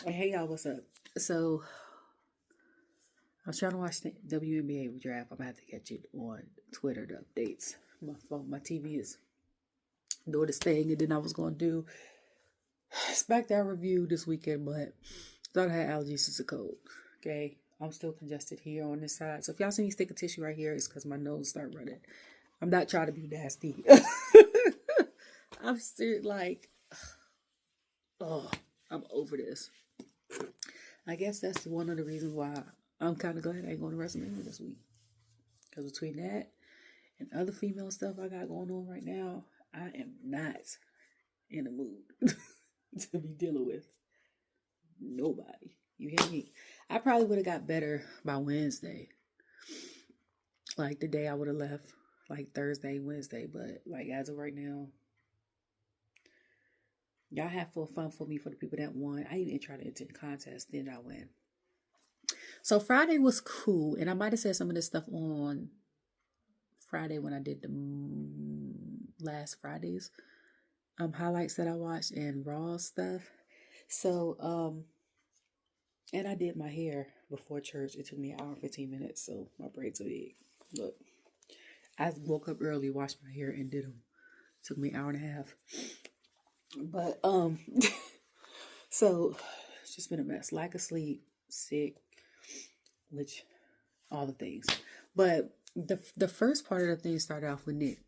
Hey y'all, what's up? So I was trying to watch the WNBA draft. I'm gonna have to catch it on Twitter, the updates. My phone, my TV is doing this thing, and then I was gonna do Smackdown review this weekend, but thought I had allergies to the cold. Okay, I'm still congested here on this side, so if y'all see me stick a tissue right here, it's because my nose start running. I'm not trying to be nasty. I'm still like, oh, I'm over this. I guess that's one of the reasons why I'm kind of glad I ain't going to WrestleMania this week. Because between that and other female stuff I got going on right now, I am not in the mood to be dealing with nobody. You hear me? I probably would have got better by Wednesday. Like the day I would have left, like Thursday, Wednesday. But like as of right now, y'all have full fun for me for the people that won. I even tried to enter the contest, then I win. So Friday was cool, and I might have said some of this stuff on Friday when I did the last Friday's highlights that I watched and Raw stuff. So and I did my hair before church. It took me an hour and 15 minutes, so my braids are big. Look, I woke up early, washed my hair, and did them. It took me an hour and a half. But so it's just been a mess. Lack of sleep, sick, which all the things. But the first part of the thing started off with Nick.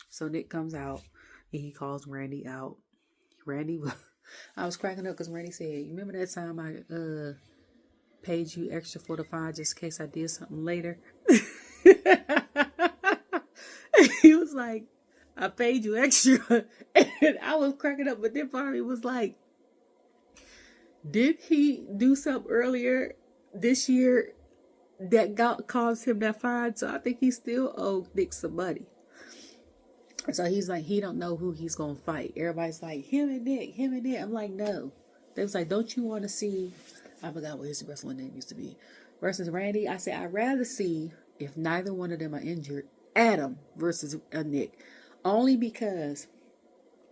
So Nick comes out and he calls Randy out. I was cracking up because Randy said, "You remember that time I paid you extra for the fine just in case I did something later?" He was like, "I paid you extra," and I was cracking up. But then part of me was like, "Did he do something earlier this year that caused him that fine?" So I think he still owed Nick some money. So he's like, he don't know who he's gonna fight. Everybody's like, him and Nick. I'm like, no. They was like, don't you want to see? I forgot what his wrestling name used to be. Versus Randy. I said, I'd rather see, if neither one of them are injured, Adam versus Nick. Only because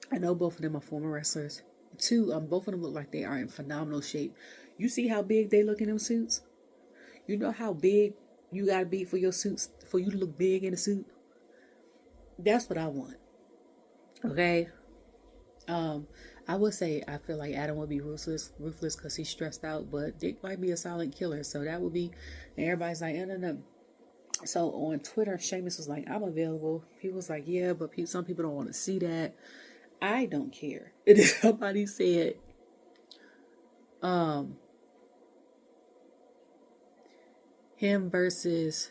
I know both of them are former wrestlers. Two, both of them look like they are in phenomenal shape. You see how big they look in them suits? You know how big you gotta be for your suits, for you to look big in a suit? That's what I want. Okay. I would say I feel like Adam would be ruthless because he's stressed out, but Dick might be a silent killer. So that would be, and everybody's like, no. So on Twitter, Sheamus was like, I'm available. He was like, yeah, but some people don't want to see that. I don't care. And somebody said, him versus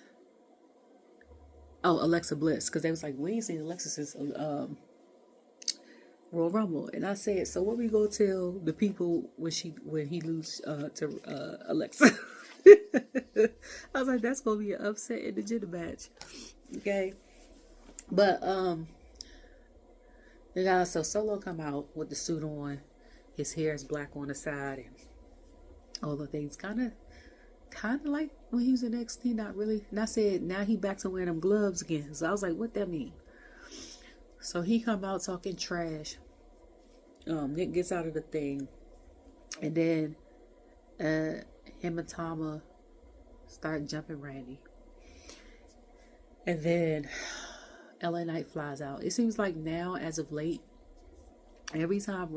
Alexa Bliss, because they was like, we ain't seen Alexis's Royal Rumble, and I said, so what we go tell the people when he lose to Alexa? I was like, that's gonna be an upset in the gender match, okay? But the guy, so Solo come out with the suit on, his hair is black on the side, and all the things, kind of like when he was in NXT, not really. And I said, now he back to wearing them gloves again. So I was like, what that mean? So he come out talking trash. Nick gets out of the thing. And then him and Tama start jumping Randy. And then LA Knight flies out. It seems like now, as of late, every time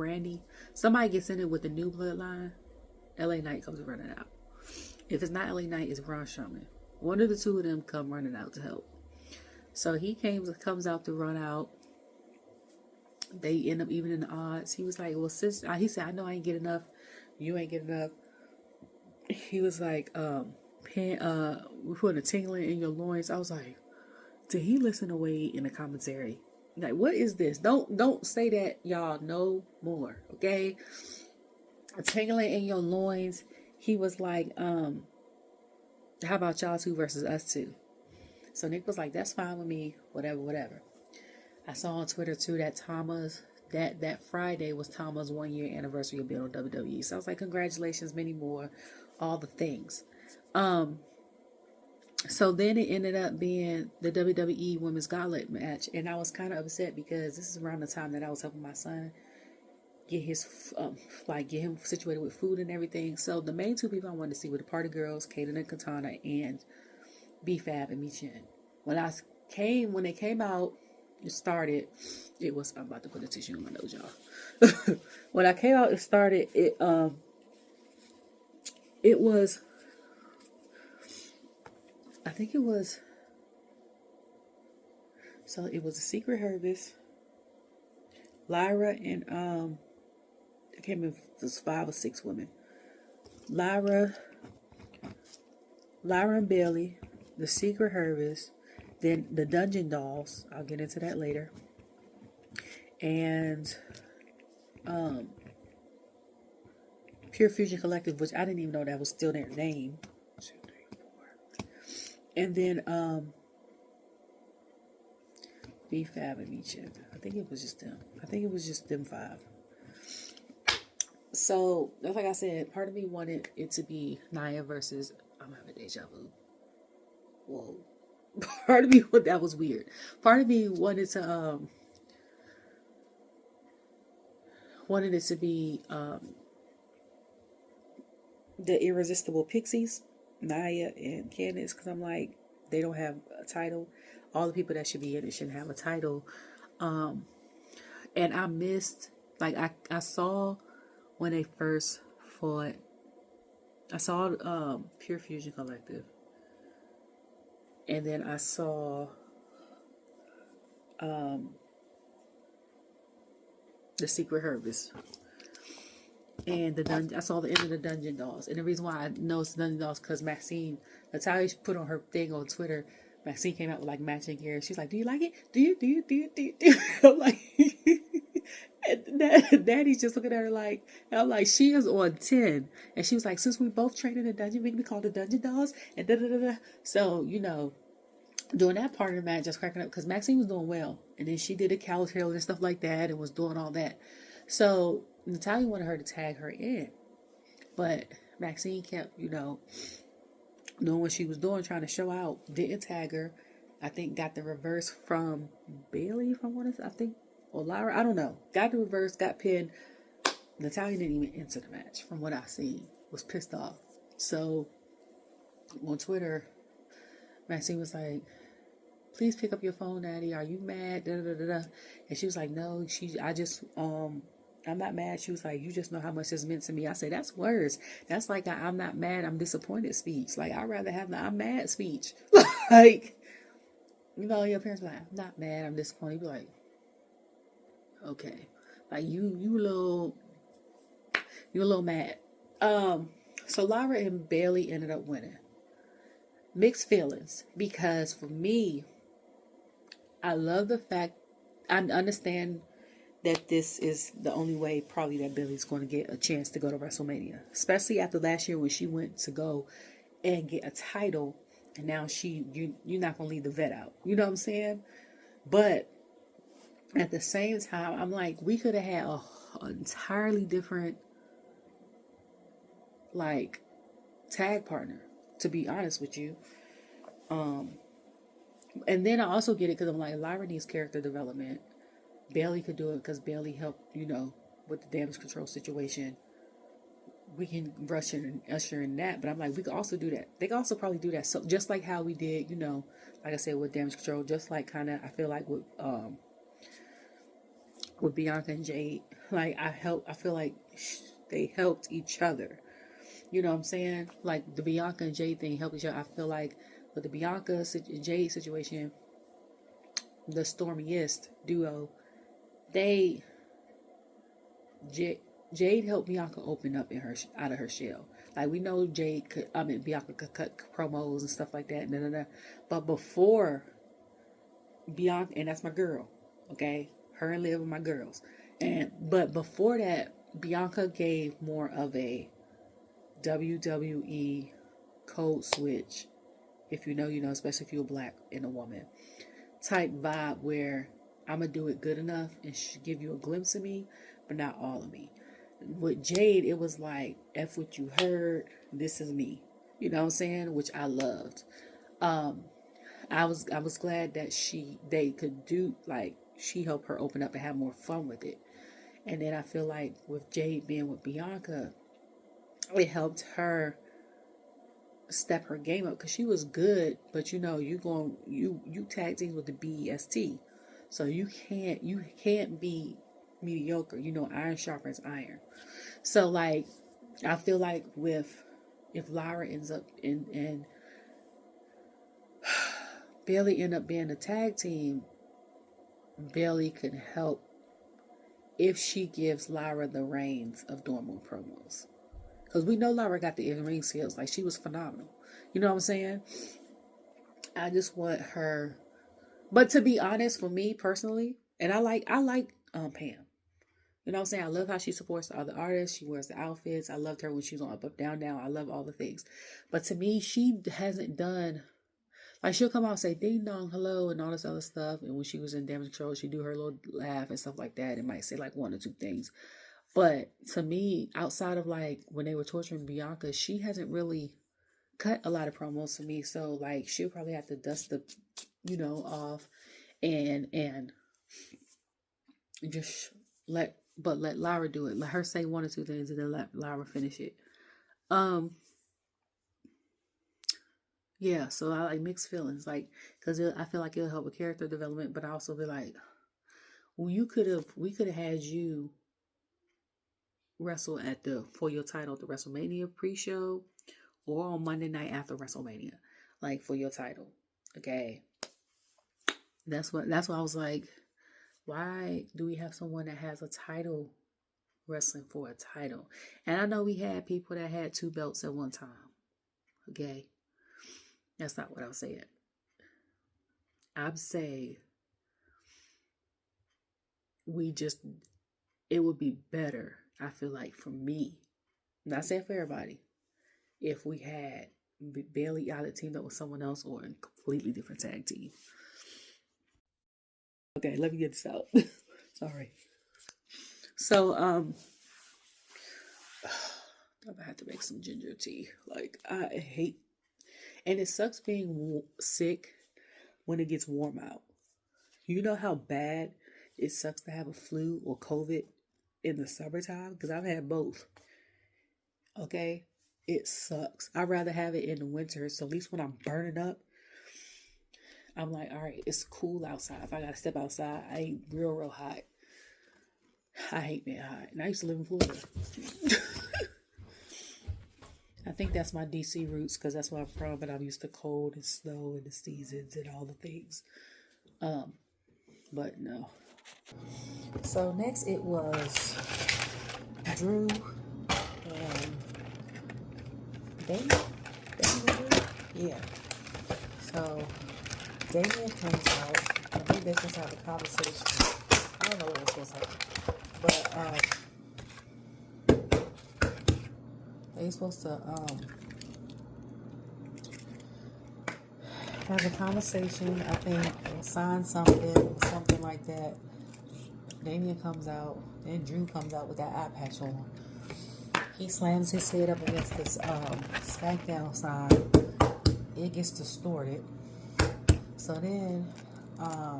somebody gets in it with the new bloodline, LA Knight comes running out. If it's not LA Knight, it's Braun Strowman. One of the two of them come running out to help. So he comes out to run out. They end up evening the odds. He was like, well, he said, I know I ain't get enough. You ain't get enough. He was like, we put a tingling in your loins. I was like, did he listen to Wade in the commentary? Like, what is this? Don't say that, y'all, no more, okay? A tingling in your loins. He was like, how about y'all two versus us two? So Nick was like, that's fine with me, whatever. I saw on Twitter too that that Friday was Tama's 1 year anniversary of being on WWE. So I was like, congratulations, many more, all the things. So then it ended up being the WWE Women's Gauntlet match, and I was kind of upset because this is around the time that I was helping my son get get him situated with food and everything. So the main two people I wanted to see were the Party Girls, Kaden and Katana, and B-Fab and Michin. When they came out, it started. It was, I'm about to put a tissue in my nose, y'all. When I came out, it started. It was. I think it was. So it was a Secret Service, Lyra and I can't remember if it was 5 or 6 women. Lyra and Bailey, the Secret Service, then the Dungeon Dolls. I'll get into that later. And Pure Fusion Collective, which I didn't even know that was still their name. 2, 3, 4. And then B-Fab and Michin. I think it was just them. I think it was just them 5. So, like I said, part of me wanted it to be Nia versus... I'm having deja vu. Whoa. Part of me... That was weird. Part of me wanted to... wanted it to be... the Irresistible Pixies. Nia and Candice. Because I'm like... They don't have a title. All the people that should be in it shouldn't have a title. And I missed... Like, I saw... When they first fought, I saw Pure Fusion Collective, and then I saw the Secret Service, and I saw the end of the Dungeon Dolls. And the reason why I know it's the Dungeon Dolls because Maxine, Natalia put on her thing on Twitter. Maxine came out with like matching gear. She's like, "Do you like it? Do you?" I'm like. And Daddy's just looking at her like, and I'm like, she is on 10. And she was like, since we both trained in the dungeon, we can call the Dungeon Dolls. And da-da-da-da. So, doing that part of the match, just cracking up, because Maxine was doing well. And then she did a cow tail and stuff like that and was doing all that. So, Natalia wanted her to tag her in. But Maxine kept, doing what she was doing, trying to show out. Didn't tag her. I think got the reverse from Bailey, if I want to, I think. Or Lyra, I don't know. Got the reverse, got pinned. Natalia didn't even enter the match, from what I've seen. Was pissed off. So, on Twitter, Maxine was like, please pick up your phone, Daddy. Are you mad? Da, da, da, da. And she was like, no, I'm not mad. She was like, you just know how much this meant to me. I said, that's worse. That's like I'm not mad, I'm disappointed speech. Like, I'd rather have the I'm mad speech. Like, your parents be like, I'm not mad, I'm disappointed. You be like, okay, like you a little mad. So Lyra and Bailey ended up winning. Mixed feelings, because for me, I love the fact, I understand that this is the only way probably that Bailey's going to get a chance to go to WrestleMania, especially after last year when she went to go and get a title, and now you're not going to leave the vet out. You know what I'm saying? But at the same time, I'm like, we could have had an entirely different, like, tag partner, to be honest with you. And then I also get it because I'm like, Lyra needs character development. Bailey could do it because Bailey helped, with the damage control situation. We can rush in and usher in that, but I'm like, we could also do that. They could also probably do that. So just like how we did, like I said, with damage control, just like kind of, I feel like with Bianca and Jade, like I feel like they helped each other. You know what I'm saying? Like the Bianca and Jade thing helped each other. I feel like with the Bianca Jade situation, the Stormiest duo, Jade helped Bianca open up out of her shell. Like we know Bianca could cut promos and stuff like that. But before Bianca, and that's my girl, okay? Her and Liv are my girls. But before that, Bianca gave more of a WWE code switch, if you know, especially if you're black and a woman, type vibe where I'm going to do it good enough and give you a glimpse of me, but not all of me. With Jade, it was like, F what you heard, this is me. You know what I'm saying? Which I loved. I was glad that they could do, like, she helped her open up and have more fun with it. And then I feel like with Jade being with Bianca, it helped her step her game up because she was good, but you tag teams with the BEST, so you can't be mediocre. Iron sharpens iron. So like, I feel like if Lyra ends up and Bailey end up being a tag team, Bailey can help if she gives Lyra the reins of doing more promos. Because we know Lyra got the in-ring skills. Like, she was phenomenal. You know what I'm saying? I just want her. But to be honest, for me personally, and I like Pam. You know what I'm saying? I love how she supports the other artists. She wears the outfits. I loved her when she was on Up, Up, Down, Down. I love all the things. But to me, she hasn't done... Like, she'll come out and say, ding dong, hello, and all this other stuff. And when she was in Damage Control, she'd do her little laugh and stuff like that. It might say, like, one or two things. But to me, outside of, like, when they were torturing Bianca, she hasn't really cut a lot of promos for me. So, like, she'll probably have to dust the, off and just let Lyra do it. Let her say one or two things and then let Lyra finish it. Yeah, so I like mixed feelings, like, because I feel like it'll help with character development, but I also be like, well, we could have had you wrestle for your title at the WrestleMania pre-show or on Monday night after WrestleMania, like, for your title. Okay, that's what I was like. Why do we have someone that has a title wrestling for a title? And I know we had people that had 2 belts at one time. Okay. That's not what I'm saying. I'm saying it would be better, I feel like, for me, I'm not saying for everybody, if we had Bailey either teamed up with someone else or a completely different tag team. Okay, let me get this out. Sorry. So, I'm gonna have to make some ginger tea. Like, I hate... And it sucks being sick when it gets warm out. You know how bad it sucks to have a flu or COVID in the summertime? Because I've had both. Okay? It sucks. I'd rather have it in the winter. So at least when I'm burning up, I'm like, all right, it's cool outside. If I got to step outside, I ain't real hot. I hate being hot. And I used to live in Florida. I think that's my DC roots because that's where I'm from, but I'm used to cold and snow and the seasons and all the things. But no. So next it was Drew and Damian? Yeah. So Damian comes out. I think they're supposed to have a conversation. I don't know what they're supposed to have. But they're supposed to have a conversation, I think, or sign something like that. Damian comes out, then Drew comes out with that eye patch on. He slams his head up against this Smackdown sign. It gets distorted. So then, I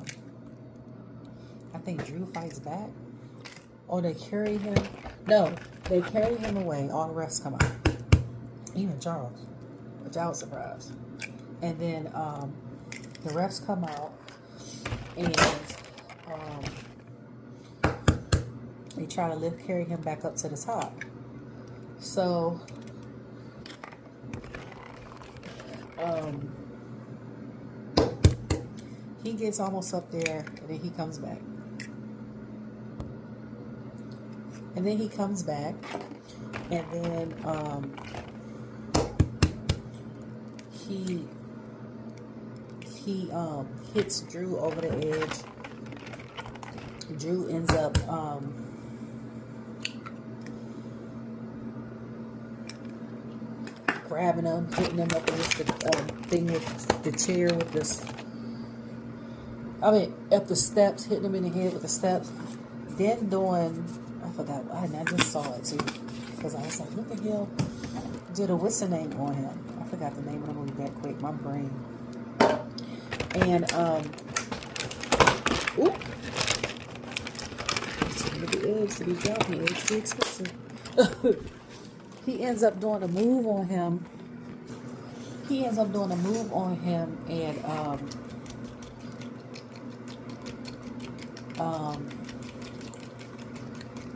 think Drew fights back. Or they carry him. No, they carry him away. All the refs come out. Even Charles. Which I was surprised. And then the refs come out. And they try to carry him back up to the top. So he gets almost up there, and then he comes back. And then he comes back, and then he hits Drew over the edge. Drew ends up grabbing him, hitting him up against the thing with the chair with this. Up the steps, hitting him in the head with the steps. Then doing, I forgot, I just saw it too. Because I was like, what the hell did what's the name on him? I forgot the name of the movie that quick, my brain. And, Look at the eggs to be dropping. Eggs too expensive. He ends up doing a move on him. And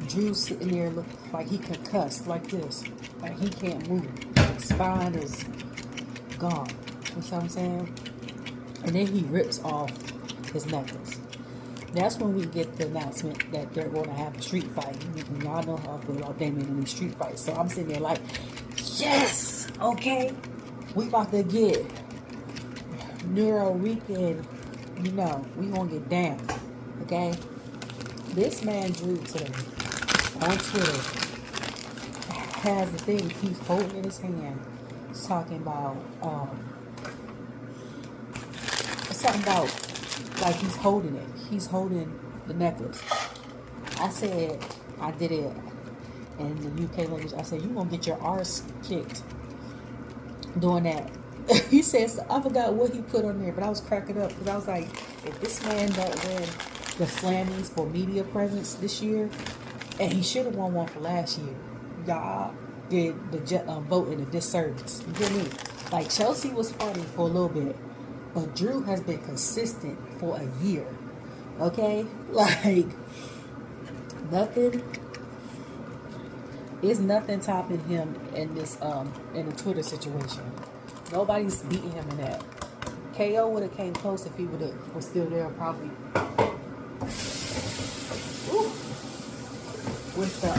Drew's sitting there look like he concussed like this. Like he can't move. His spine is gone. You know what I'm saying? And then he rips off his necklace. That's when we get the announcement that they're going to have a street fight. And y'all know how I feel about Damian in these street fights. So I'm sitting there like, yes! Okay? We about to get Neuro Rican. You know, we going to get down. Okay? This man Drew today on Twitter has the thing he's holding in his hand. He's talking about, something about, like he's holding it. He's holding the necklace. I said, I did it in the UK language. I said, you gonna get your arse kicked doing that. He says, I forgot what he put on there, but I was cracking up because I was like, if this man don't win the Slammies for media presence this year, and he should have won one for last year, y'all did the vote in a disservice. You hear me? Like Chelsea was fighting for a little bit, but Drew has been consistent for a year. Okay? Like, nothing topping him in this, in the Twitter situation. Nobody's beating him in that. KO would have came close if he was still there, probably. Ooh. With the,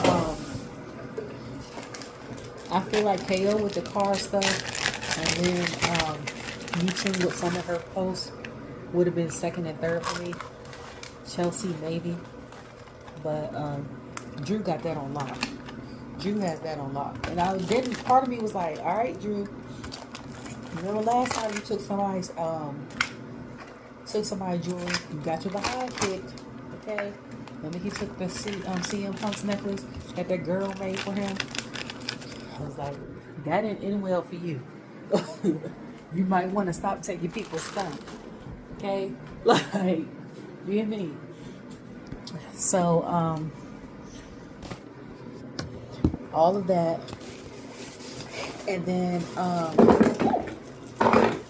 I feel like KO with the car stuff, and then, Meeting with some of her posts would have been second and third for me. Chelsea maybe, but Drew got that on lock. Drew has that on lock, and then part of me was like, all right, Drew, remember last time you took somebody's jewelry, you got your behind kicked, okay? Remember he took the CM Punk's necklace that girl made for him? I was like, that didn't end well for you. You might want to stop taking people's stuff. Okay? Like, you hear me? So, all of that. And then,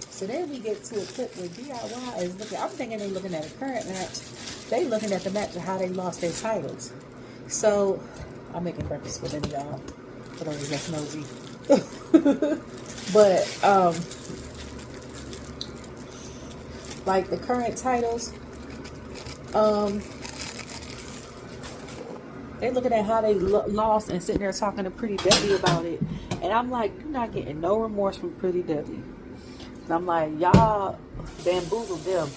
so then we get to a clip where DIY is looking, I'm thinking they're looking at a current match. They looking at the match of how they lost their titles. So, I'm making breakfast for them, y'all. For those that's nosy. But, like the current titles, they looking at how they lost and sitting there talking to Pretty Debbie about it. And I'm like, you're not getting no remorse from Pretty Debbie. And I'm like, y'all bamboozled them.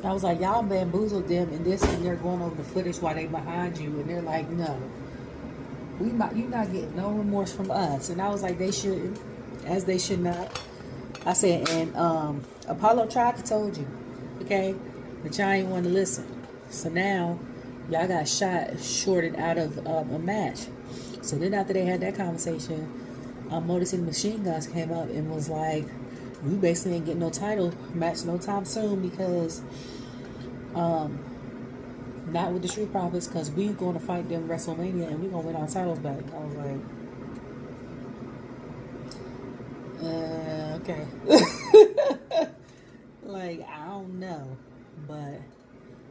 I was like, y'all bamboozled them in this, and they're going over the footage while they behind you. And they're like, no, you're not getting no remorse from us. And I was like, they shouldn't, as they should not. I said, and Apollo tried to told you, okay, but y'all ain't want to listen. So now y'all got shorted out of a match. So then after they had that conversation, Motor City Machine Guns came up and was like, we basically ain't getting no title match no time soon because not with the Street Profits, because we going to fight them WrestleMania and we going to win our titles back. I was like, okay. Like, I don't know, but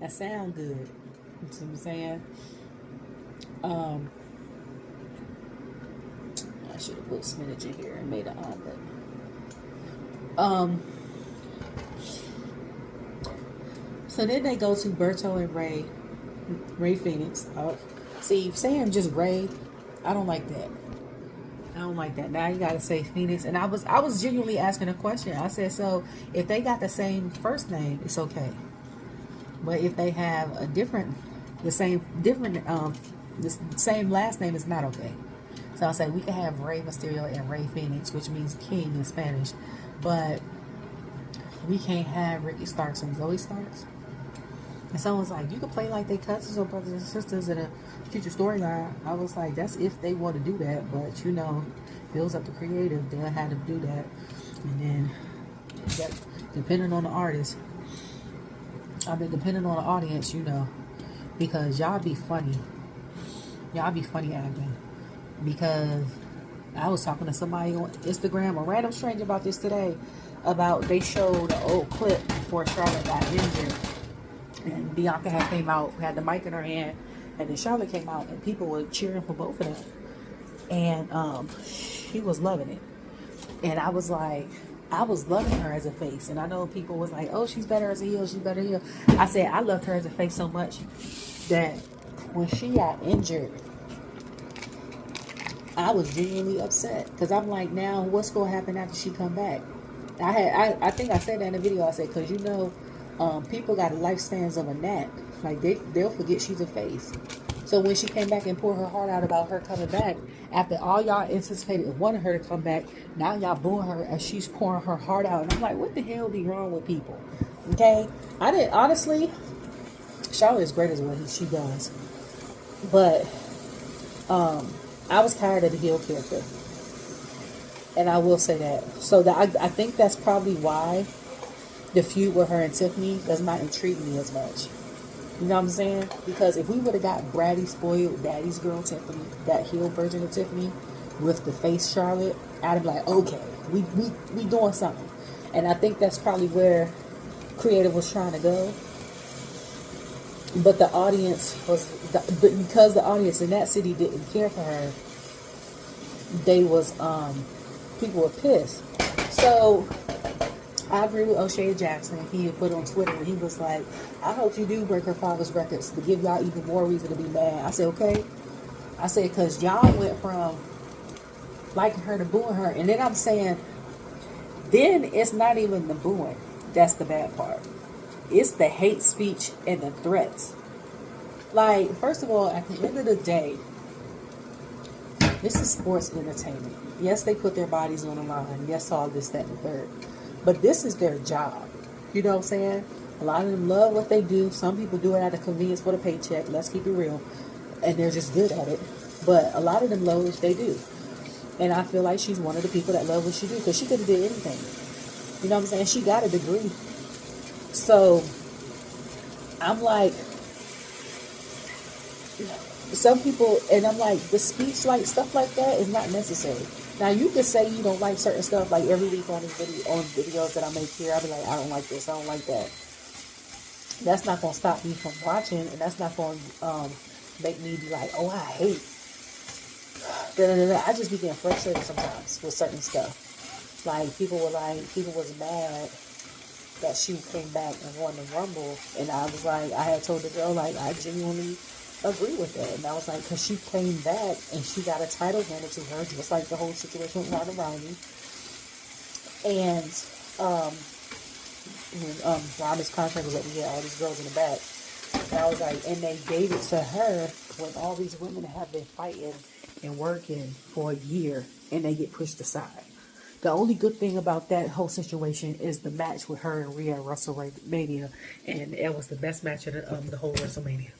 that sound good. You see what I'm saying? I should have put spinach in here and made an omelet. So then they go to Berto and Rey Fenix. See, saying just Rey, I don't like that. I don't like that. Now you gotta say Phoenix. And I was genuinely asking a question. I said, so if they got the same first name, it's okay. But if they have the same last name, it's not okay. So I said we can have Rey Mysterio and Rey Fenix, which means king in Spanish, but we can't have Ricky Starks and Zoe Starks. And someone's like, you could play like they cousins or brothers and sisters in a future storyline. I was like, that's if they want to do that, but you know, builds up the creative, they'll have to do that. And then that, depending on the artist, depending on the audience, you know, because y'all be funny. Y'all be funny acting. Because I was talking to somebody on Instagram, a random stranger, about this today. About they showed an old clip before Charlotte got injured. And Bianca came out, had the mic in her hand, and then Charlotte came out, and people were cheering for both of them. And she was loving it. And I was like, I was loving her as a face. And I know people was like, oh, she's better as a heel, she's better heel. I said, I loved her as a face so much that when she got injured, I was genuinely upset. Because I'm like, now, what's going to happen after she come back? I think I said that in the video. I said, because people got lifespans of a gnat. Like, they'll forget she's a face. So when she came back and poured her heart out about her coming back, after all y'all anticipated and wanted her to come back, now y'all booing her as she's pouring her heart out. And I'm like, what the hell be wrong with people? Okay? I didn't, honestly, Charlotte is great as what she does. But, I was tired of the heel character. And I will say that. So I think that's probably why the feud with her and Tiffany does not intrigue me as much. You know what I'm saying? Because if we would have got bratty, spoiled, daddy's girl Tiffany, that heel version of Tiffany, with the face Charlotte, I'd be like, okay, we doing something. And I think that's probably where creative was trying to go. But the audience because the audience in that city didn't care for her, they was, people were pissed. So I agree with O'Shea Jackson. He had put on Twitter, and he was like, I hope you do break her father's records to give y'all even more reason to be mad. I said, okay. I said, because y'all went from liking her to booing her. And then I'm saying, then it's not even the booing. That's the bad part. It's the hate speech and the threats. Like, first of all, at the end of the day, this is sports entertainment. Yes, they put their bodies on the line. Yes, all this, that, and the third. But this is their job. You know what I'm saying? A lot of them love what they do. Some people do it out of convenience for the paycheck. Let's keep it real. And they're just good at it. But a lot of them love what they do. And I feel like she's one of the people that love what she do. Because she could have did anything. You know what I'm saying? She got a degree. So, I'm like, some people, and I'm like, the speech, like, stuff like that is not necessary. Now, you can say you don't like certain stuff, like every week on this video, on videos that I make here, I'll be like, I don't like this, I don't like that. That's not going to stop me from watching, and that's not going to make me be like, oh, I hate. I just be getting frustrated sometimes with certain stuff. Like, people was mad that she came back and won the Rumble, and I was like, I had told the girl, like, I genuinely agree with that. And I was like, because she came back and she got a title handed to her, just like the whole situation with Ronda Rousey. And Ronda's contract was that we had all these girls in the back. And I was like, and they gave it to her when all these women have been fighting and working for a year, and they get pushed aside. The only good thing about that whole situation is the match with her and Rhea at WrestleMania, and it was the best match of the whole WrestleMania.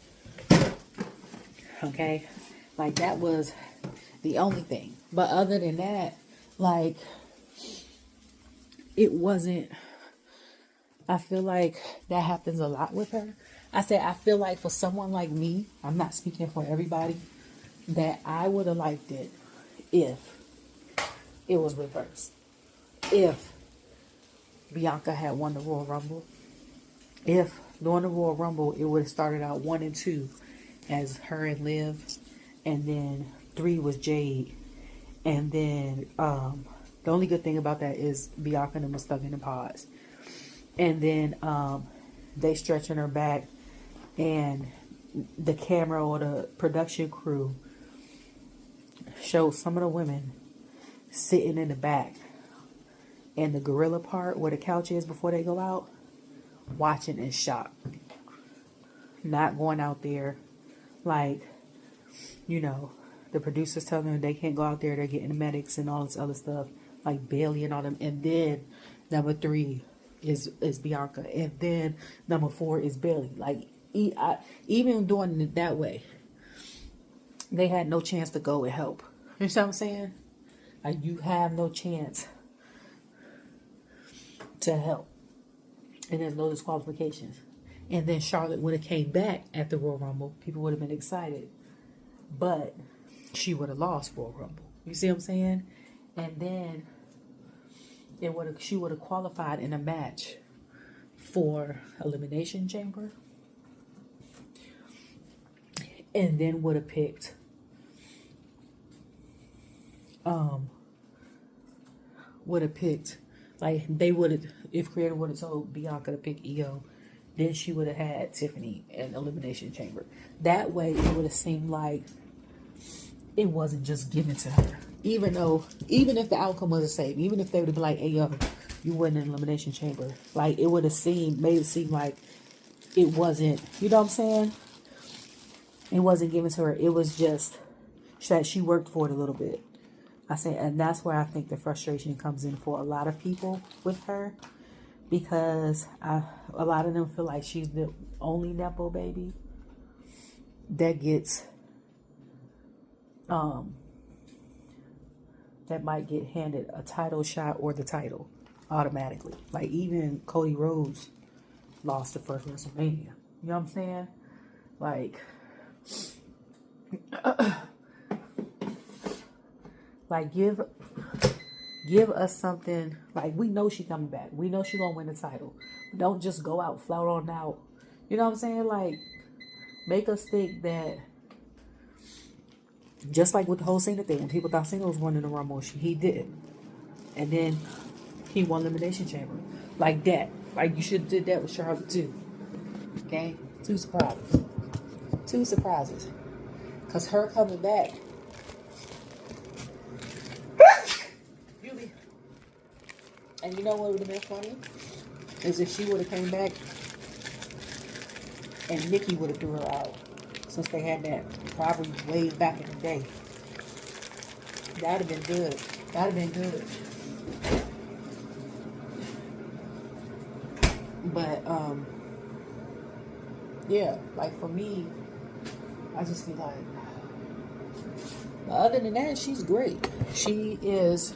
Okay, like that was the only thing. But other than that, like, it wasn't. I feel like that happens a lot with her. I said, I feel like for someone like me, I'm not speaking for everybody, that I would have liked it if it was reversed. If Bianca had won the Royal Rumble. If during the Royal Rumble, it would have started out 1 and 2 as her and Liv, and then 3 was Jade, and then the only good thing about that is Bianca and them were stuck in the pods, and then they stretching her back, and the camera or the production crew showed some of the women sitting in the back, and the gorilla part where the couch is before they go out, watching in shock, not going out there. Like, you know, the producers tell them they can't go out there. They're getting the medics and all this other stuff, like Bailey and all them. And then number 3 is Bianca, and then number 4 is Bailey. Like, even doing it that way, they had no chance to go and help. You know what I'm saying? Like, you have no chance to help, and there's no disqualifications. And then Charlotte would have came back at the Royal Rumble. People would have been excited. But she would have lost Royal Rumble. You see what I'm saying? And then she would have qualified in a match for Elimination Chamber. And then would have picked like they would have, if Creator would have told Bianca to pick Io, then she would have had Tiffany in Elimination Chamber. That way it would have seemed like it wasn't just given to her. Even if the outcome was the same, even if they would have been like, hey yo, you went in Elimination Chamber, like it would have made it seem like it wasn't, you know what I'm saying? It wasn't given to her. It was just that she worked for it a little bit. And that's where I think the frustration comes in for a lot of people with her, because a lot of them feel like she's the only Nepo baby that gets, that might get handed a title shot or the title automatically. Like even Cody Rhodes lost the first WrestleMania. You know what I'm saying? Like, like give us something. Like, we know she coming back. We know she gonna win the title. Don't just go out, flout on out. You know what I'm saying? Like, make us think that, just like with the whole Cena thing, when people thought Cena was winning the Rumble, he didn't. And then he won Elimination Chamber. Like that. Like, you should have did that with Charlotte too. Okay? 2 surprises. 2 surprises. Because her coming back, and you know what would have been funny? Is if she would have came back and Nikki would have threw her out. Since they had that probably way back in the day. That'd have been good. That'd have been good. But, yeah, like for me, I just be like, but other than that, she's great. She is,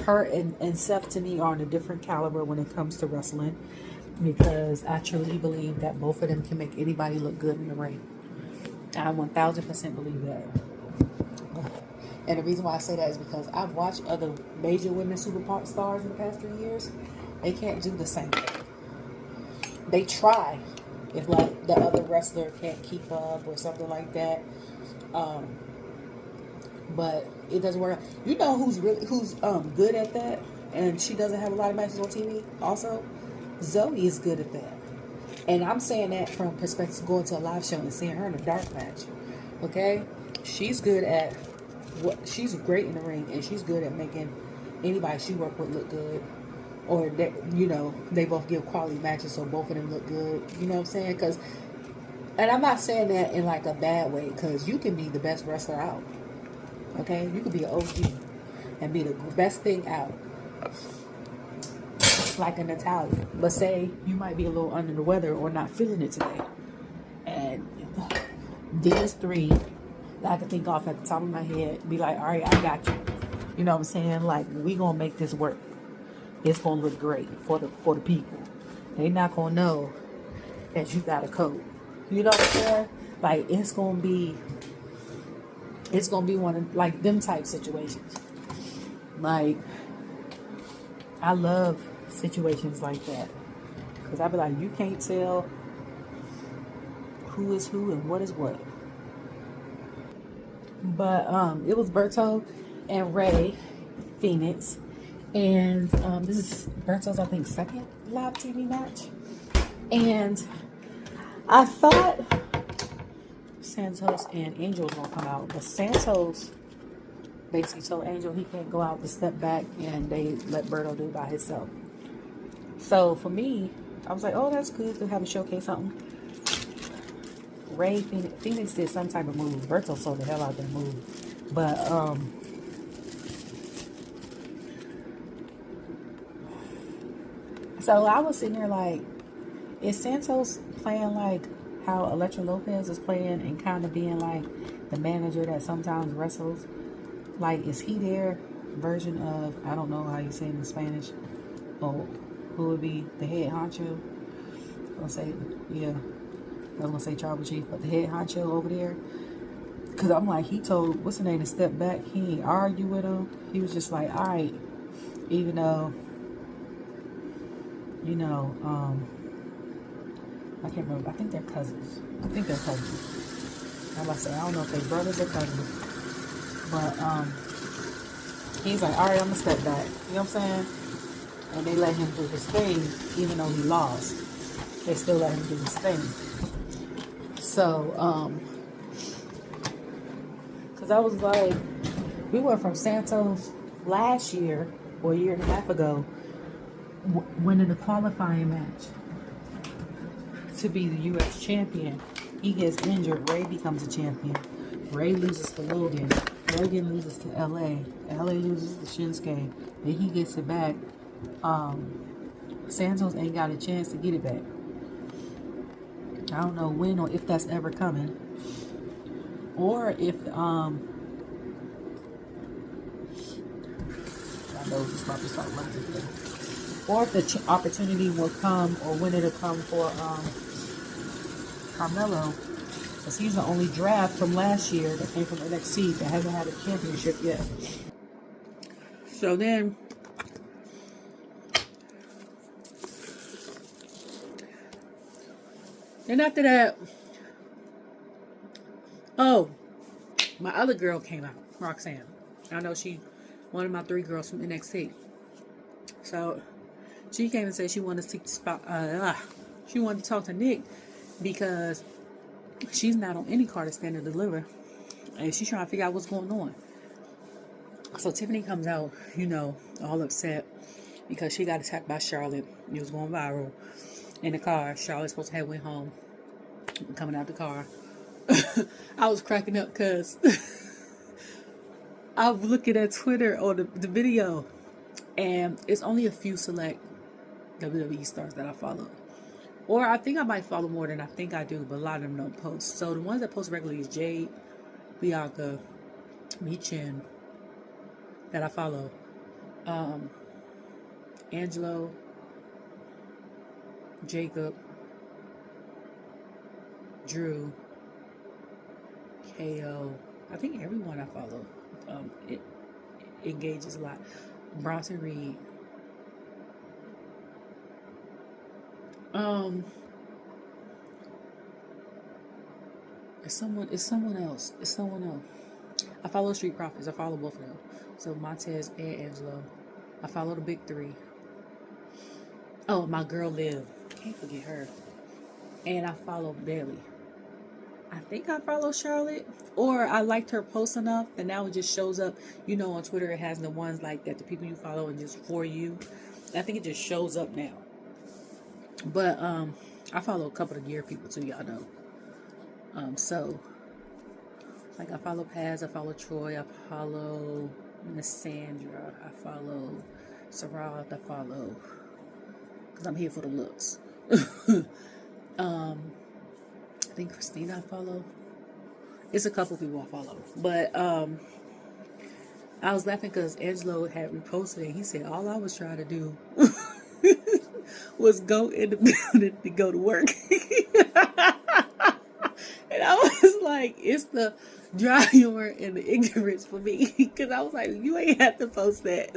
her and Seth to me are on a different caliber when it comes to wrestling, because I truly believe that both of them can make anybody look good in the ring. I 1000% believe that. And the reason why I say that is because I've watched other major women superstars in the past 3 years. They can't do the same thing. They try, if like the other wrestler can't keep up or something like that. But it doesn't work. You know who's good at that, and she doesn't have a lot of matches on TV also? Zoe is good at that. And I'm saying that from perspective of going to a live show and seeing her in a dark match. Okay? She's good at she's great in the ring, and she's good at making anybody she work with look good. Or that, you know, they both give quality matches, so both of them look good. You know what I'm saying? And I'm not saying that in like a bad way, because you can be the best wrestler out. Okay? You can be an OG and be the best thing out. Like a Natalia. But say you might be a little under the weather or not feeling it today. And these 3 that I can think off at the top of my head, be like, all right, I got you. You know what I'm saying? Like, we gonna make this work. It's gonna look great for the people. They not gonna know that you got a code. You know what I'm saying? Like, it's gonna be one of like them type situations. Like, I love situations like that, because I be like, you can't tell who is who and what is what. But it was Berto and Rey Fenix, and this is Berto's, I think, second live TV match. And I thought Santos and Angel was gonna come out, but Santos basically told Angel he can't go out to step back, and they let Berto do it by himself. So for me, I was like, oh, that's good to have a showcase something. Rey Fenix did some type of move. Berto sold the hell out of that move. But so I was sitting there like, is Santos playing like how Elektra Lopez is playing, and kind of being like the manager that sometimes wrestles? Like, is he their version of, I don't know how you say it in Spanish, or who would be the head honcho? gonna say, yeah, I was gonna say tribal chief, but the head honcho over there. Cause I'm like, he told what's the name to step back. He ain't argue with him. He was just like, all right, even though, you know, I can't remember. I think they're cousins. I'm about to say, I don't know if they're brothers or cousins, but he's like, all right, I'm gonna step back. You know what I'm saying? And they let him do his thing, even though he lost. They still let him do his thing. So, because I was like, we went from Santos last year, or a year and a half ago, winning the qualifying match to be the U.S. champion. He gets injured. Rey becomes a champion. Rey loses to Logan. Logan loses to L.A. L.A. loses to Shinsuke. Then he gets it back. Santos ain't got a chance to get it back. I don't know when or if that's ever coming. Or if, I know he's about to start running today. Or if the opportunity will come, or when it'll come for Carmelo, because he's the only draft from last year that came from NXT that hasn't had a championship yet. So then, after that, oh, my other girl came out, Roxanne. I know she, one of my 3 girls from NXT. So she came and said she wanted to she wanted to talk to Nick because she's not on any card to stand and deliver, and she's trying to figure out what's going on. So Tiffany comes out, you know, all upset because she got attacked by Charlotte. It was going viral in the car. Charlotte's supposed to have went home. Coming out the car, I was cracking up because I was looking at Twitter or the video, and it's only a few select WWE stars that I follow. Or I think I might follow more than I think I do, but a lot of them don't post. So the ones that post regularly is Jade, Bianca, Michin, that I follow. Angelo, Jacob, Drew, KO. I think everyone I follow it engages a lot. Bronson Reed. It's someone else. I follow Street Profits. I follow both of them. So Montez and Angelo. I follow the big 3. Oh, my girl Liv. Can't forget her. And I follow Bailey. I think I follow Charlotte. Or I liked her post enough that now it just shows up. You know, on Twitter it has the ones like that, the people you follow and just for you. I think it just shows up now. But I follow a couple of gear people too, y'all know. So like I follow Paz, I follow Troy, I follow Miss Sandra, I follow Sarat, I follow, because I'm here for the looks. I think Christina I follow. It's a couple people I follow. But I was laughing because Angelo had reposted it. He said all I was trying to do was go in the building to go to work. And I was like, it's the dry humor and the ignorance for me. Because I was like, you ain't have to post that.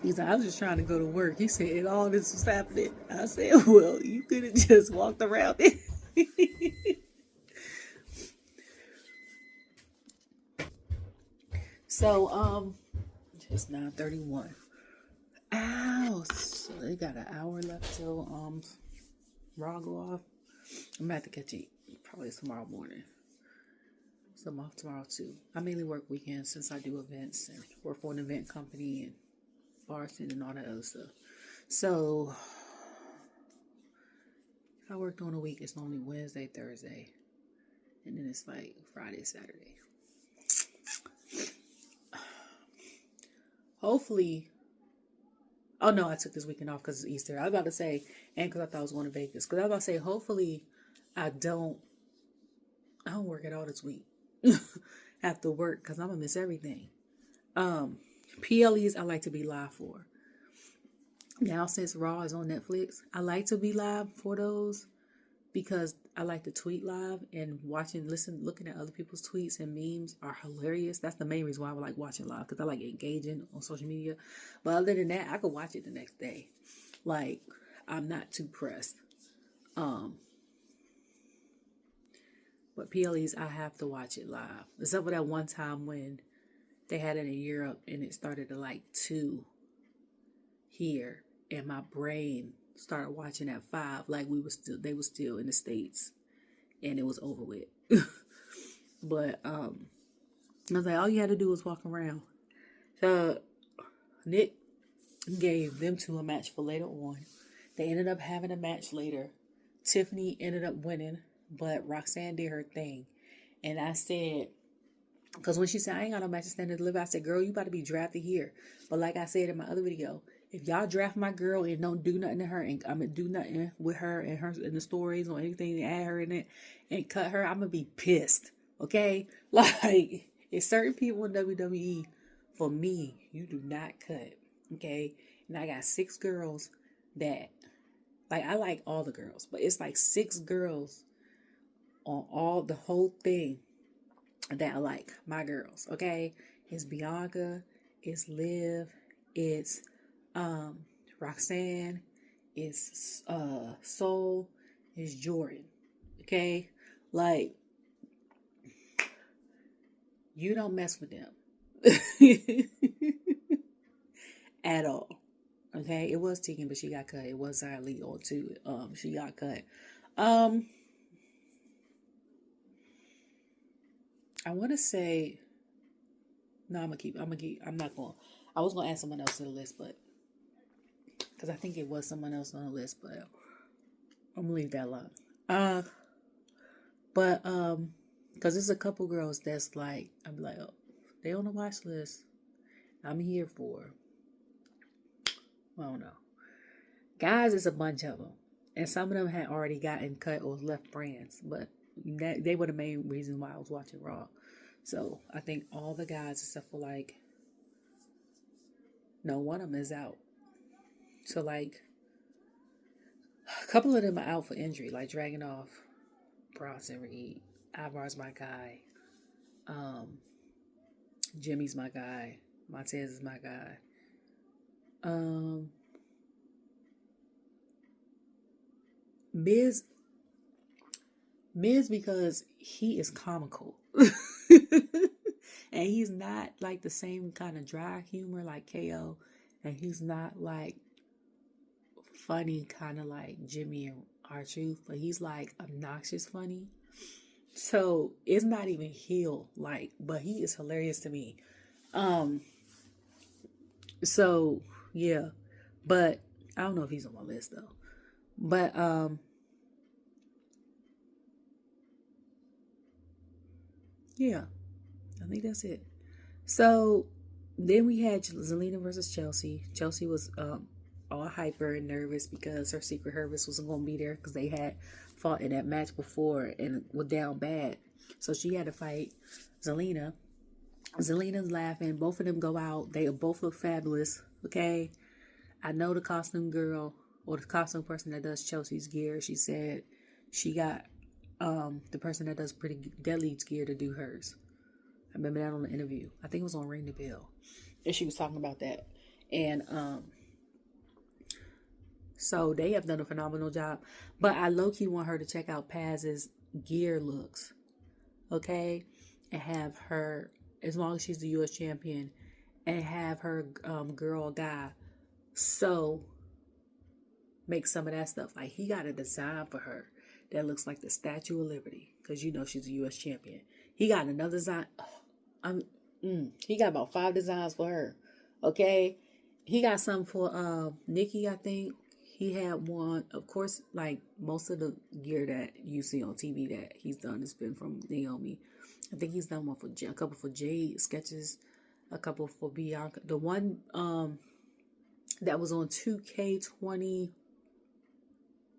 He's like, I was just trying to go to work. He said, and all this was happening. I said, well, you could have just walked around it. So, just 9:31. Ow! So they got an hour left till Raw go off. I'm gonna have to catch it probably tomorrow morning. So I'm off tomorrow too. I mainly work weekends since I do events and work for an event company and bartending and all that other stuff. So if I worked on a week, it's normally Wednesday, Thursday, and then it's like Friday, Saturday. Hopefully. Oh no, I took this weekend off because it's Easter. I was about to say, and because I thought I was going to Vegas. Because I was about to say, hopefully I don't work at all this week. Have to work because I'm going to miss everything. PLEs I like to be live for. Now since Raw is on Netflix, I like to be live for those because I like to tweet live and looking at other people's tweets and memes are hilarious. That's the main reason why I like watching live, because I like engaging on social media. But other than that, I could watch it the next day. Like, I'm not too pressed. But PLEs, I have to watch it live. Except for that one time when they had it in Europe and it started at like 2 here, and my brain started watching at 5, like they were still in the States, and it was over with. But I was like, all you had to do was walk around. So Nick gave them two a match for later on. They ended up having a match later. Tiffany ended up winning, but Roxanne did her thing. And I said, because when she said, I ain't got no match to stand and deliver, I said, girl, you about to be drafted here. But like I said in my other video, if y'all draft my girl and don't do nothing to her, and I'm going to do nothing with her and her in the stories or anything to add her in it and cut her, I'm going to be pissed. Okay? Like, it's certain people in WWE, for me, you do not cut. Okay? And I got 6 girls that, like, I like all the girls, but it's like 6 girls on the whole thing that I like, my girls. Okay? It's Bianca, it's Liv, it's Roxanne, it's Soul, it's Jordan. Okay? Like, you don't mess with them at all. Okay? It was Tegan, but she got cut. It was Lee on too. She got cut. I want to say, no, I'm not going. I was going to add someone else to the list, but because I think it was someone else on the list, but I'm going to leave that alone. But because there's a couple girls that's like, I'm like, oh, they on the watch list. I'm here for. I don't know. Guys, it's a bunch of them. And some of them had already gotten cut or left brands. But they were the main reason why I was watching Raw. So I think all the guys, except for like, no, one of them is out. So like, a couple of them are out for injury, like Dragunov, Bronson Reed, Ivar's my guy, Jimmy's my guy, Montez is my guy. Mizz because he is comical. And he's not like the same kind of dry humor like KO. And he's not like funny kind of like Jimmy and R-Truth. But he's like obnoxious funny. So it's not even heel like, but he is hilarious to me. So yeah. But I don't know if he's on my list though. But yeah, I think that's it. So then we had Zelina versus Chelsea. Chelsea was all hyper and nervous because her secret Hervis wasn't going to be there because they had fought in that match before and were down bad. So she had to fight Zelina. Zelina's laughing. Both of them go out. They both look fabulous. Okay. I know the costume girl or the costume person that does Chelsea's gear. She said she got the person that does Pretty Deadly's gear to do hers. I remember that on the interview. I think it was on Ring the Bell. And she was talking about that. And so they have done a phenomenal job. But I low-key want her to check out Paz's gear looks. Okay? And have her, as long as she's the U.S. champion, and have her girl or guy so make some of that stuff. Like, he got a design for her that looks like the Statue of Liberty. Because you know she's a U.S. champion. He got another design. He got about 5 designs for her. Okay? He got some for Nikki, I think. He had one, of course, like most of the gear that you see on TV that he's done has been from Naomi. I think he's done one for a couple for Jade sketches, a couple for Bianca. The one that was on 2K20,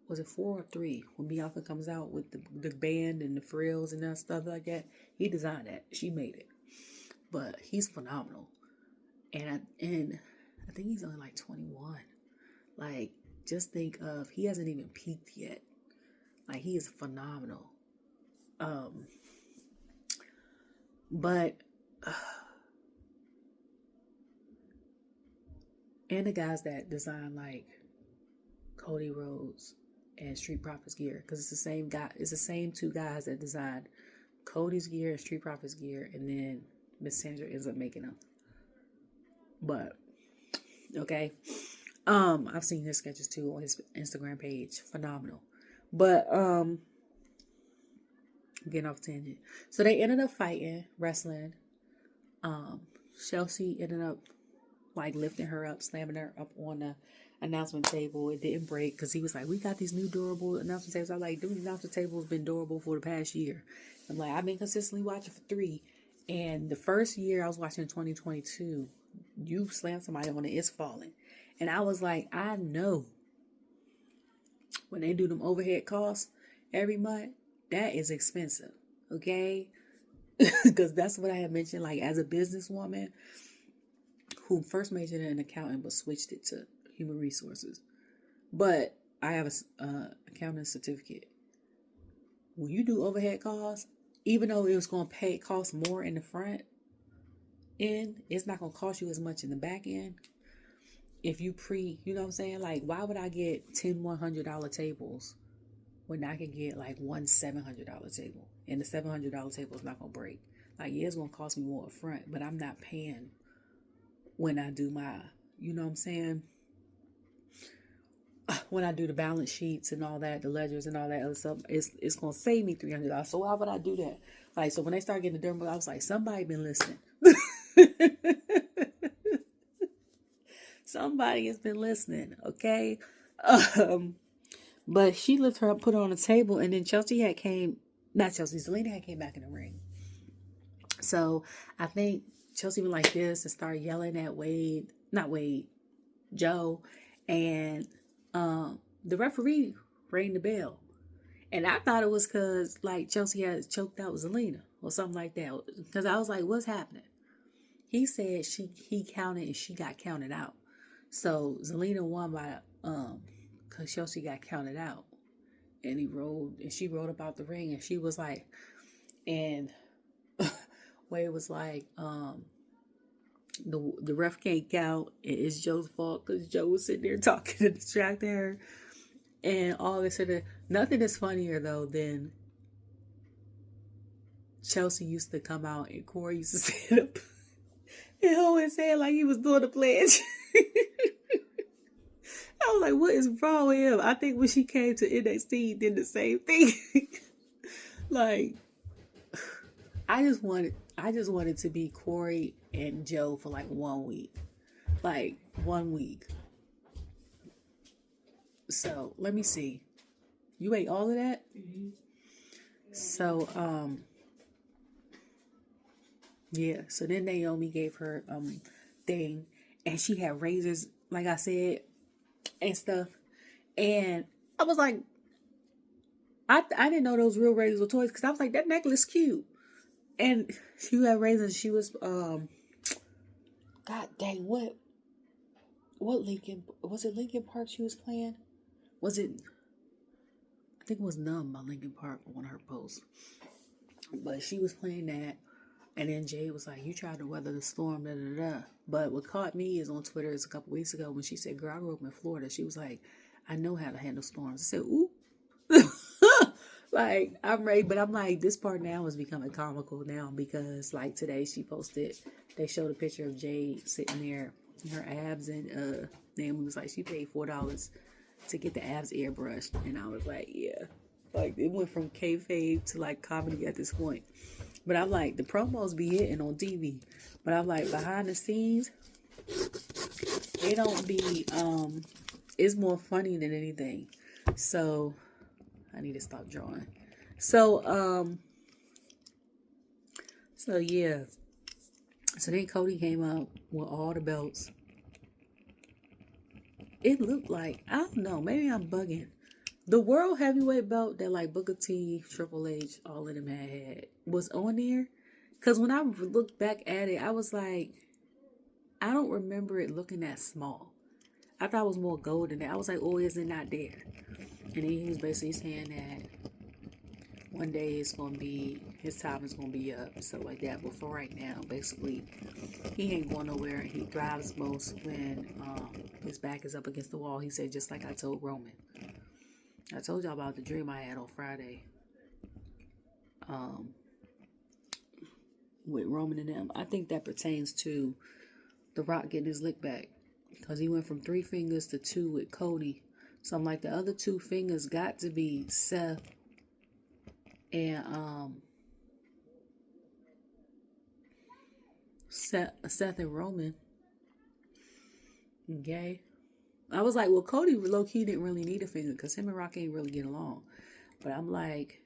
was it 4 or 3? When Bianca comes out with the band and the frills and that stuff like that, he designed that. She made it, but he's phenomenal. And I think he's only like 21. Like, just think of, he hasn't even peaked yet. Like, he is phenomenal. But and the guys that design like Cody Rhodes and Street Profits gear, because it's the same guy, it's the same two guys that designed Cody's gear and Street Profits gear, and then Miss Sandra ends up making them. But okay, I've seen his sketches too on his Instagram page, phenomenal. But getting off tangent. So they ended up fighting, wrestling. Chelsea ended up like lifting her up, slamming her up on the announcement table. It didn't break because he was like, we got these new durable announcement tables. I was like, dude, the announcement table has been durable for the past year. I'm like, I've been consistently watching for 3. And the first year I was watching in 2022, you slam somebody on it, it's falling. And I was like, I know when they do them overhead costs every month, that is expensive. Okay? Because that's what I had mentioned, like as a businesswoman who first majored in accounting but switched it to human resources. But I have a accounting certificate. When you do overhead costs, even though it was going to cost more in the front end, it's not going to cost you as much in the back end. If you you know what I'm saying? Like, why would I get 10 $100 tables when I can get like one $700 table? And the $700 table is not going to break. Like, yeah, it's going to cost me more up front, but I'm not paying when I do my, you know what I'm saying? When I do the balance sheets and all that, the ledgers and all that other stuff, it's going to save me $300. So why would I do that? Like, so when they started getting the dermal, I was like, somebody been listening. Somebody has been listening, okay? But she lifted her up, put her on the table, and then Zelina had came back in the ring. So I think Chelsea went like this and started yelling at Joe, and the referee rang the bell. And I thought it was because like Chelsea had choked out Zelina or something like that. Because I was like, what's happening? He said he counted and she got counted out. So Zelina won by because Chelsea got counted out. And she rolled up out the ring, and she was like, and Wade was like, the ref can't count, and it's Joe's fault because Joe was sitting there talking to distract her. And all this sort of, nothing is funnier though than Chelsea used to come out and Corey used to stand up and hold his hand like he was doing the pledge. I was like, what is wrong with him? I think when she came to NXT, he did the same thing. Like, I just wanted to be Corey and Joe for like 1 week. Like 1 week. So let me see. You ate all of that? Mm-hmm. So yeah. So then Naomi gave her thing, and she had razors, like I said, and stuff. And I was like, I didn't know those real razors were toys, because I was like, that necklace cute. And she had razors. She was God dang, what Lincoln, was it Lincoln Park she was playing? Was it, I think it was Numb by Lincoln Park on one of her posts. But she was playing that. And then Jade was like, you tried to weather the storm, da da da. But what caught me is on Twitter is a couple weeks ago when she said, girl, I grew up in Florida. She was like, I know how to handle storms. I said, ooh. Like, I'm ready. But I'm like, this part now is becoming comical now, because like today they showed a picture of Jade sitting there, her abs, and Naomi was like, she paid $4 to get the abs airbrushed. And I was like, yeah. Like, it went from kayfabe to like comedy at this point. But I'm like, the promos be hitting on TV. But I'm like, behind the scenes, they don't be, it's more funny than anything. So, I need to stop drawing. So yeah. So then Cody came up with all the belts. It looked like, I don't know, maybe I'm bugging. The world heavyweight belt that like Booker T, Triple H, all of them had was on there. Because when I looked back at it, I was like, I don't remember it looking that small. I thought it was more gold than that. I was like, oh, is it not there? And then he was basically saying that one day it's going to be, his time is going to be up and stuff like that. But for right now, basically, he ain't going nowhere. And he thrives most when his back is up against the wall. He said, just like I told Roman. I told y'all about the dream I had on Friday. With Roman and them. I think that pertains to The Rock getting his lick back. Because he went from 3 fingers to 2 with Cody. So I'm like, the other 2 fingers got to be Seth and Seth and Roman. Okay. I was like, well, Cody low-key didn't really need a finger because him and Rock ain't really get along. But I'm like,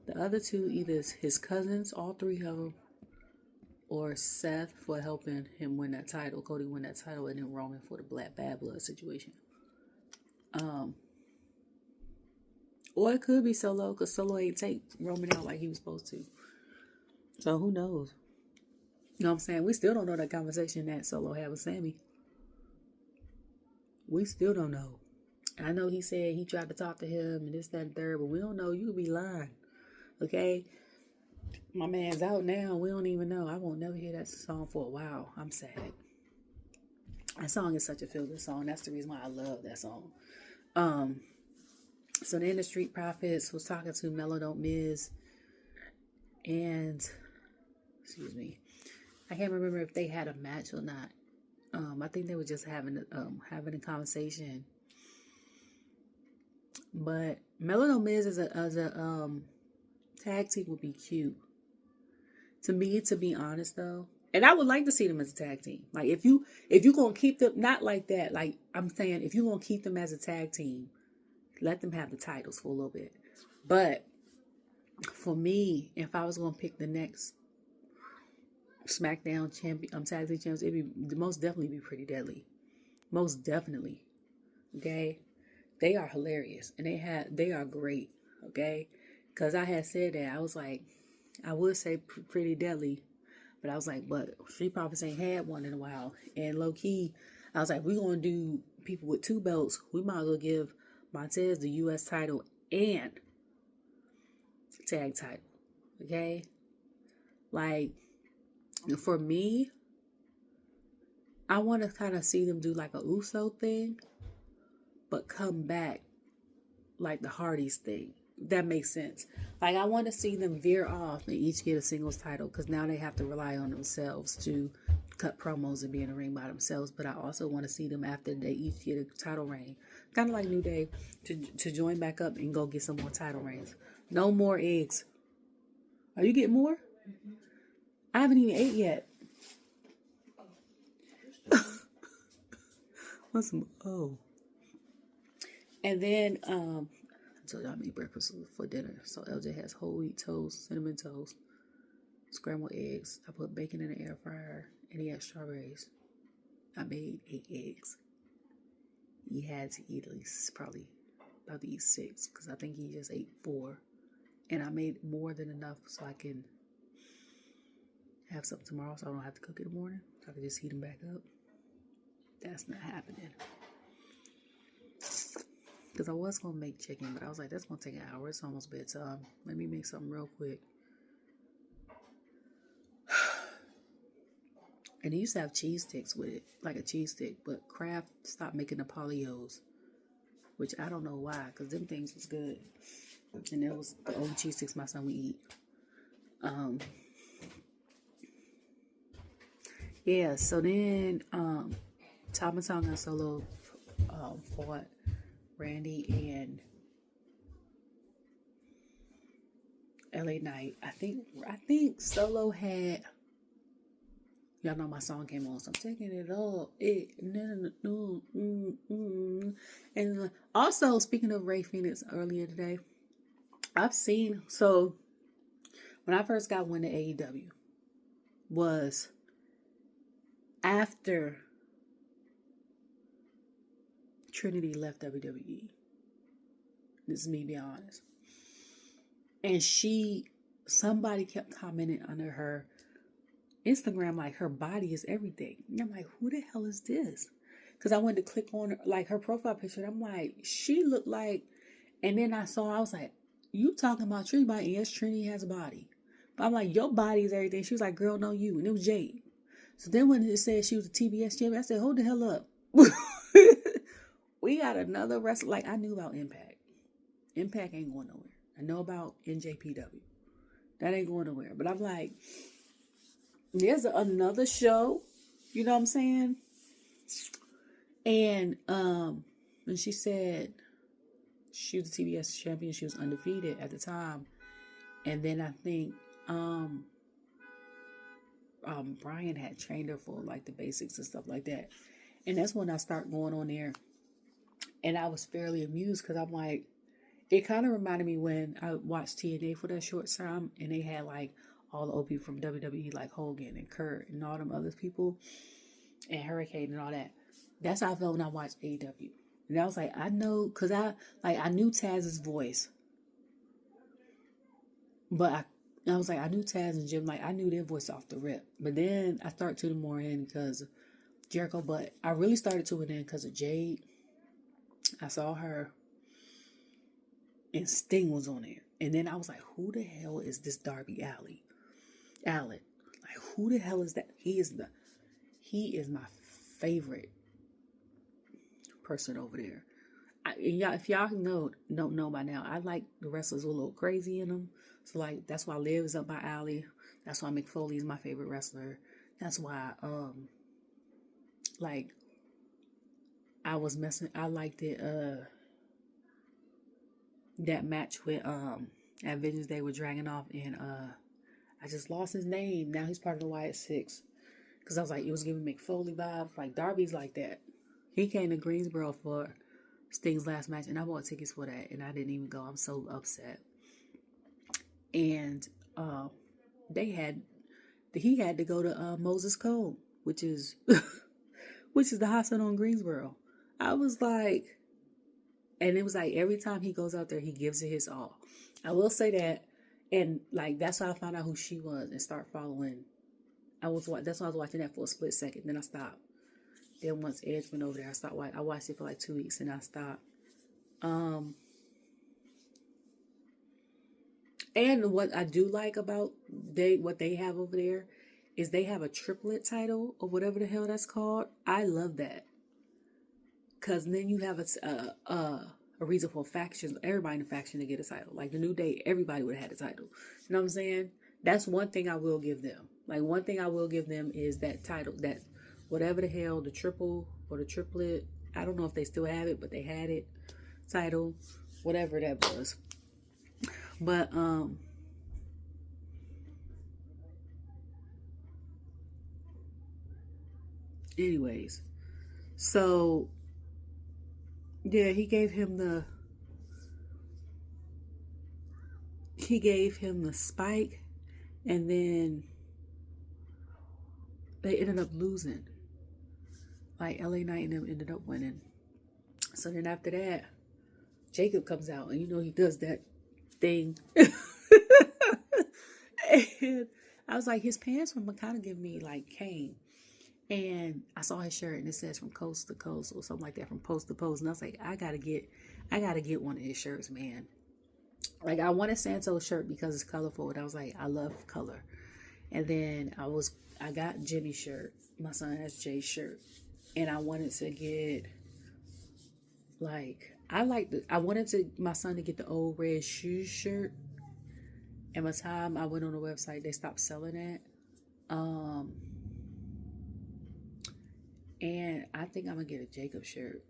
the other 2, either his cousins, all 3 of them, or Seth for helping him win that title, Cody win that title, and then Roman for the Black Bad Blood situation. Or it could be Solo, because Solo ain't take Roman out like he was supposed to. So who knows? You know what I'm saying? We still don't know that conversation that Solo had with Sammy. We still don't know. I know he said he tried to talk to him and this, that, and third, but we don't know. You could be lying. Okay? My man's out now. We don't even know. I won't never hear that song for a while. I'm sad. That song is such a feel-good song. That's the reason why I love that song. So then the Street Profits was talking to Melo, Mizz, and excuse me, I can't remember if they had a match or not. I think they were just having a conversation. But Melo Mizz as a tag team would be cute. To me, to be honest though. And I would like to see them as a tag team. Like if you gonna keep them, not like that, like I'm saying, if you're gonna keep them as a tag team, let them have the titles for a little bit. But for me, if I was gonna pick the next Smackdown champion, tag team champions, it'd most definitely be Pretty Deadly. Most definitely. Okay? They are hilarious. And they are great. Okay? Because I had said that. I was like, I would say Pretty Deadly. But I was like, but Street Profits ain't had one in a while. And low key, I was like, we're going to do people with 2 belts. We might as well give Montez the U.S. title and tag title. Okay? Like, for me, I want to kind of see them do like a Uso thing, but come back like the Hardys thing. That makes sense. Like, I want to see them veer off and each get a singles title because now they have to rely on themselves to cut promos and be in the ring by themselves. But I also want to see them after they each get a title reign, kind of like New Day, to join back up and go get some more title reigns. No more eggs. Are you getting more? Mm-hmm. I haven't even ate yet. What's oh? And then I told y'all I made breakfast for dinner. So LJ has whole wheat toast, cinnamon toast, scrambled eggs. I put bacon in the air fryer, and he had strawberries. I made 8 eggs. He had to eat at least probably about to eat 6 because I think he just ate 4, and I made more than enough so I can have something tomorrow, so I don't have to cook in the morning. So I can just heat them back up. That's not happening. Because I was going to make chicken, but I was like, that's going to take an hour. It's almost bedtime. Let me make something real quick. And they used to have cheese sticks with it, like a cheese stick. But Kraft stopped making the Polios, which I don't know why, because them things was good. And that was the only cheese sticks my son would eat. Yeah, so then Tama, Tonga and Solo fought Randy and LA Knight. I think Solo had, y'all know my song came on, so I'm taking it all. And also, speaking of Rey Fenix earlier today, I've seen, so when I first got wind of AEW was after Trinity left WWE. This is me being honest. And somebody kept commenting under her Instagram like her body is everything. And I'm like, who the hell is this? because I went to click on like her profile picture. And I'm like, she looked like, and then I was like, you talking about Trinity body? Yes, Trinity has a body. But I'm like, your body is everything. She was like, girl, no, you. And it was Jade. So then when it said she was a TBS champion, I said, hold the hell up. We got another wrestler. Like, I knew about Impact. Impact ain't going nowhere. I know about NJPW. That ain't going nowhere. But I'm like, there's another show. You know what I'm saying? And she said she was a TBS champion. She was undefeated at the time. And then I think Brian had trained her for like the basics and stuff like that. And that's when I start going on there. And I was fairly amused because I'm like, it kind of reminded me when I watched TNA for that short time and they had like all the old people from WWE like Hogan and Kurt and all them other people and Hurricane and all that. That's how I felt when I watched AEW. And I was like, I know, because I knew Taz's voice. But I was like, I knew Taz and Jim, like I knew their voice off the rip. But then I started tuning more in because of Jericho. But I really started tuning in because of Jade. I saw her. And Sting was on there. And then I was like, who the hell is this Darby Allin? Like, who the hell is that? He is my favorite person over there. If y'all don't know by now, I like the wrestlers with a little crazy in them. So like that's why Liv is up my alley. That's why McFoley is my favorite wrestler. That's why like I liked it that match with at Vengeance Day with Dragunov and I just lost his name. Now he's part of the Wyatt Six. Because I was like, it was giving McFoley vibes. Like Darby's like that. He came to Greensboro for Sting's last match and I bought tickets for that and I didn't even go. I'm so upset. And he had to go to Moses Cove, which is the hospital in Greensboro. I was like, and it was like every time he goes out there, he gives it his all. I will say that, and like that's how I found out who she was and start following. That's why I was watching that for a split second. Then I stopped. Then once Edge went over there, I watched it for like 2 weeks and I stopped. And what I do like about what they have over there is they have a triplet title or whatever the hell that's called. I love that. Cause then you have a reason for factions, everybody in the faction to get a title. Like the New Day, everybody would have had a title. You know what I'm saying? That's one thing I will give them. Like one thing I will give them is that title, that whatever the hell, the triple or the triplet. I don't know if they still have it, but they had it. Title, whatever that was. But anyways, so yeah, he gave him the spike, and then they ended up losing. Like LA Knight and them ended up winning. So then after that, Jacob comes out, and you know he does that thing. And I was like, his pants were kind of giving me like Kane. And I saw his shirt and it says from coast to coast or something like that, from post to post. And I was like, I gotta get one of his shirts, man. Like I wanted Santo's shirt because it's colorful, and I was like, I love color. And then I got Jimmy's shirt. My son has Jay's shirt. And I wanted to get I wanted my son to get the old red shoes shirt. And by the time I went on the website, they stopped selling it. And I think I'm gonna get a Jacob shirt.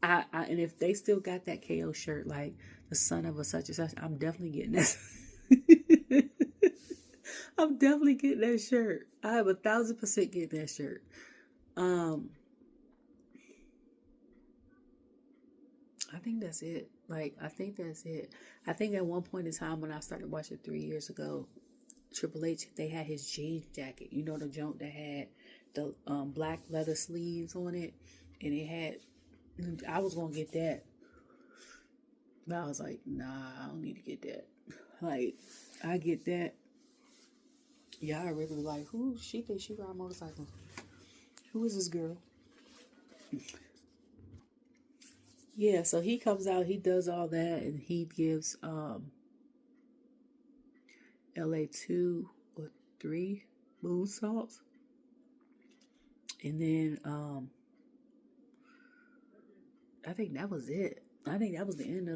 And if they still got that KO shirt, like the son of a such and such, I'm definitely getting that. I'm definitely getting that shirt. I am 1,000% getting that shirt. I think that's it. I think that's it. I think at one point in time when I started watching 3 years ago, Triple H, they had his jeans jacket. You know, the junk that had the black leather sleeves on it. And it had, I was going to get that. But I was like, nah, I don't need to get that. I get that. Yeah, I really like, who she thinks she ride motorcycles? Who is this girl? yeah, so he comes out, he does all that, and he gives LA 2 or 3 moonsaults. And then I think that was it. I think that was the end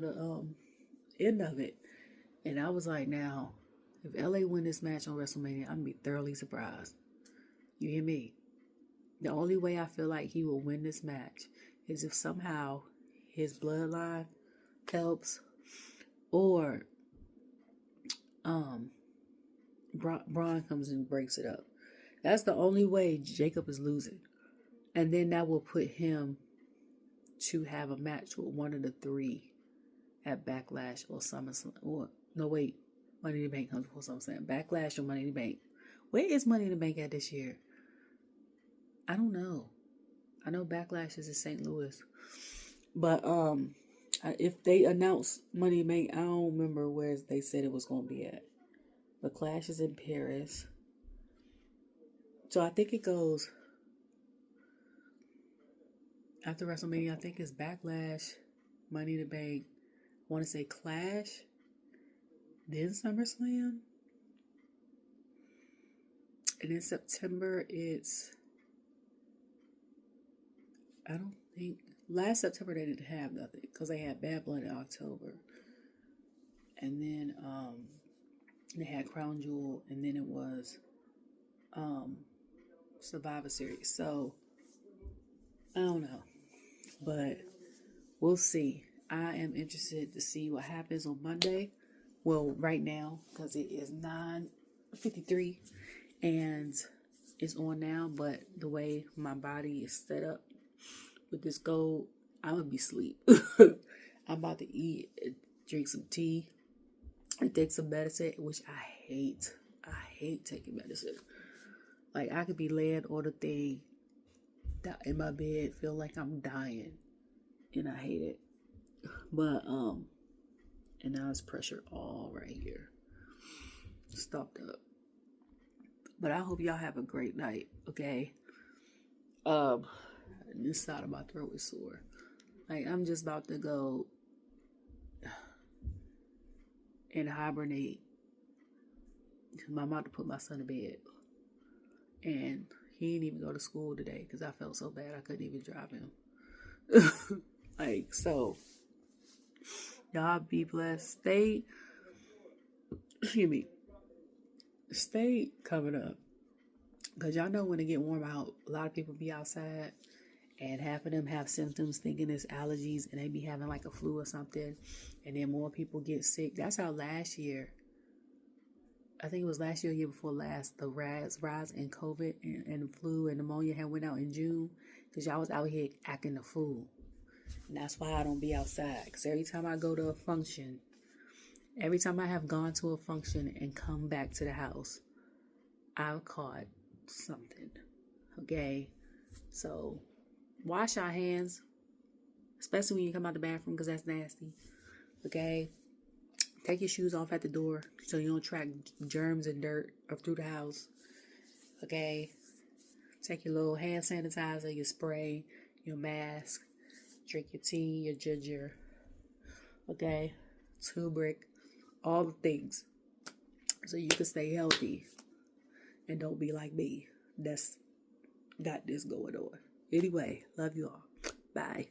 of it. And I was like, now, if LA win this match on WrestleMania, I'm gonna be thoroughly surprised. You hear me? The only way I feel like he will win this match is if somehow his bloodline helps, or Braun comes and breaks it up. That's the only way Jacob is losing. And then that will put him to have a match with one of the 3 at Backlash or SummerSlam. Or, no, wait. Money in the Bank comes before SummerSlam. Backlash or Money in the Bank. Where is Money in the Bank at this year? I don't know. I know Backlash is in St. Louis. But if they announce Money in the Bank, I don't remember where they said it was going to be at. The Clash is in Paris. So I think it goes after WrestleMania. I think it's Backlash, Money in the Bank. I want to say Clash, then SummerSlam. And in September, it's, I don't think, last September they didn't have nothing because they had Bad Blood in October. And then they had Crown Jewel, and then it was Survivor Series. So I don't know, but we'll see. I am interested to see what happens on Monday. Well, right now, because it is 9:53 and it's on now, but the way my body is set up with this gold, I'm gonna be asleep. I'm about to eat, drink some tea, and take some medicine, which I hate. I hate taking medicine. Like, I could be laying on the thing in my bed, feel like I'm dying, and I hate it. But and now it's pressure all right here, stopped up. But I hope y'all have a great night. Okay. This side of my throat is sore. Like, I'm just about to go and hibernate. I'm about to put my son to bed. And he didn't even go to school today because I felt so bad I couldn't even drive him. Like, so, y'all be blessed. Stay covered up. Because y'all know when it get warm out, a lot of people be outside and half of them have symptoms thinking it's allergies and they be having like a flu or something. And then more people get sick. That's how last year, I think it was last year, year before last, the rise in COVID and flu and pneumonia had went out in June because y'all was out here acting the fool. And that's why I don't be outside. Because every time I go to a function, every time I have gone to a function and come back to the house, I've caught something. Okay? So, wash your hands, especially when you come out the bathroom because that's nasty. Okay? Take your shoes off at the door so you don't attract germs and dirt up through the house. Okay? Take your little hand sanitizer, your spray, your mask, drink your tea, your ginger. Okay? Turmeric, all the things. So you can stay healthy and don't be like me. That's got this going on. Anyway, love you all. Bye.